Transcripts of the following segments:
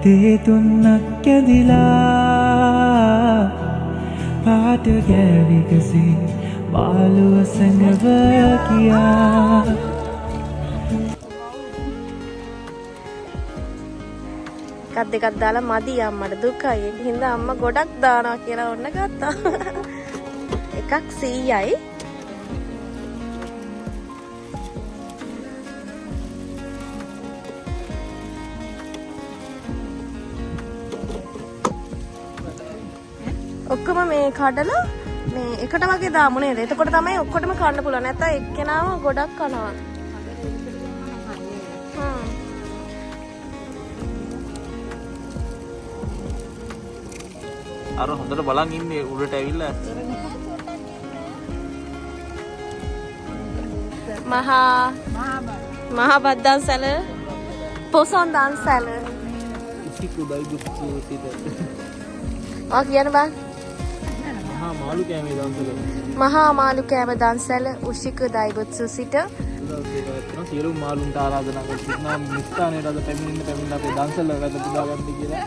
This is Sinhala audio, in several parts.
තේ තුන්නක් ඇදිලා පාට ගෑවිකසේ මාළුව සැඟව කියා එකක් දෙකක් දාලා මදි අම්මට දුකයි. ඒක හින්දා අම්මා ගොඩක් දානවා කියලා ඔන්න ගත්තා. එකක් 100යි. ඔක්කොම මේ කඩලා මේ එකට වගේ දාමු නේද? එතකොට තමයි ඔක්කොටම කන්න පුළුවන්. නැත්නම් එක්කෙනාම ගොඩක් කනවා. අර හොඳට බලන් ඉන්නේ උඩට ඇවිල්ලා මහා බද්දන්සල පොසොන් දන්සල ඉසිකුඩයි දුක්ඛ සිට ආ කියන බං මහා මාළු කෑමේ දන්සල මහා මාළු කෑම දන්සල උෂික දයිබුත්සු සිට සියලු මාළුන්ට ආරාධනා කර සිටිනා මිස්ථානයේ රද පැමිණෙන්න අපේ දන්සල වැඩ පුදා ගන්න කියලා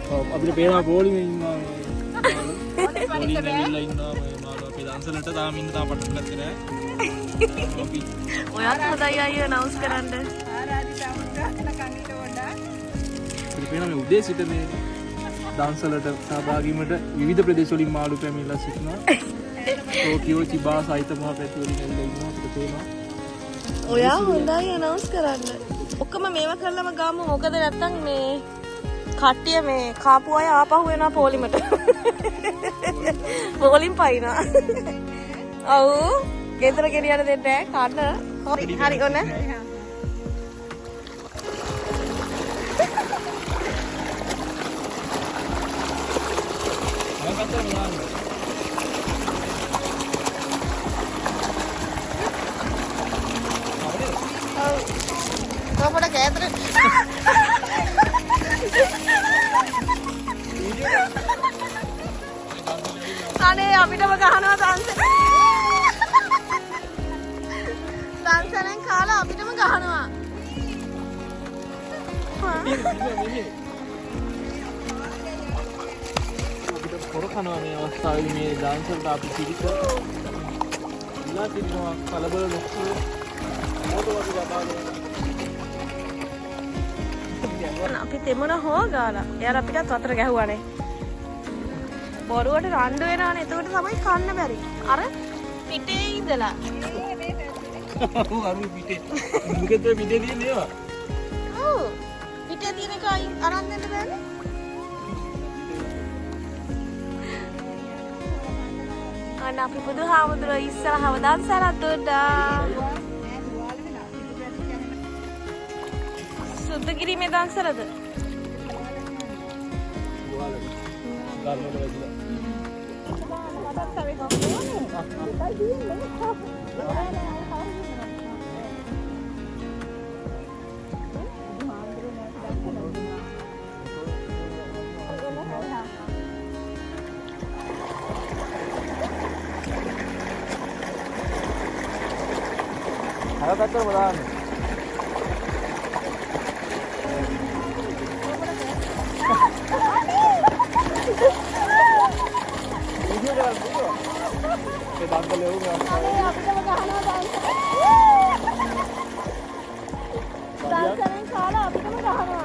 අපිට පේනවා පොලිමේ ඉන්නවා පොලිමේ ඇවිල්ලා ඉන්නවා මේ මාළු අපේ දන්සලට තාම ඉන්න තාම පටන් ගත්තේ නැහැ අපි ඔයාත් හොඳයි අයියෝ නවුස් කරන්න ආරාධිතා වුණා කණ්ඩිට වඩා අපිට පේනවා මේ උදේ සිට මේ දන්සලට සහභාගී වීමට විවිධ ප්‍රදේශ වලින් මාළු පැමිණලා සිටිනවා ටෝකියෝ චිබා සහිත මහ පැති වලින් ඇවිල්ලා ඉන්නවා අපිට පේනවා ඔයා හොඳයි නවුස් කරන්න ඔක්කොම මේවා කරලම ගාමු මොකද නැත්තම් මේ කට්ටිය මේ කාපු අය ආපහු වෙනවා පොලිමට. පොලිම් පයින්නවා. ඔව්. ගෙදර ගෙනියන්න දෙන්නේ නැහැ. කන්න. හරි ඔන්න. ඔව්. කොහොමද කෑතර? අනේ අපිටම ගහනවා දන්සලෙන් කාලා අපිටම ගහනවා අපිට පොර කනවා මේ අවස්ථාවේදී මේ ඩාන්සර්ට අපි පිළිස ඉලා තිබුණා කලබල නොකර මොකද වගේ බබාගේ අපි තෙමුණ හො ගාලා එයාලා අපිටත් වතර ගැහුවානේ බොරුවට රණ්ඩු වෙනවනේ එතකොට තමයි කන්න බැරි අර පිටේ ඉඳලා අරු පිටේ මුකෙත් පිටේ තියෙන ඒවා ඔව් පිටේ තියෙන එක අරන් දෙන්න බෑනේ අන්න අපි බුදුහාමුදුරුවෝ ඉස්සරහව දන්සලක් දුන්නා සුද්ධගිරි මේ දන්සලද හරකට බලන්න දන්සලෙන් කාලා අපිටම ගහනවා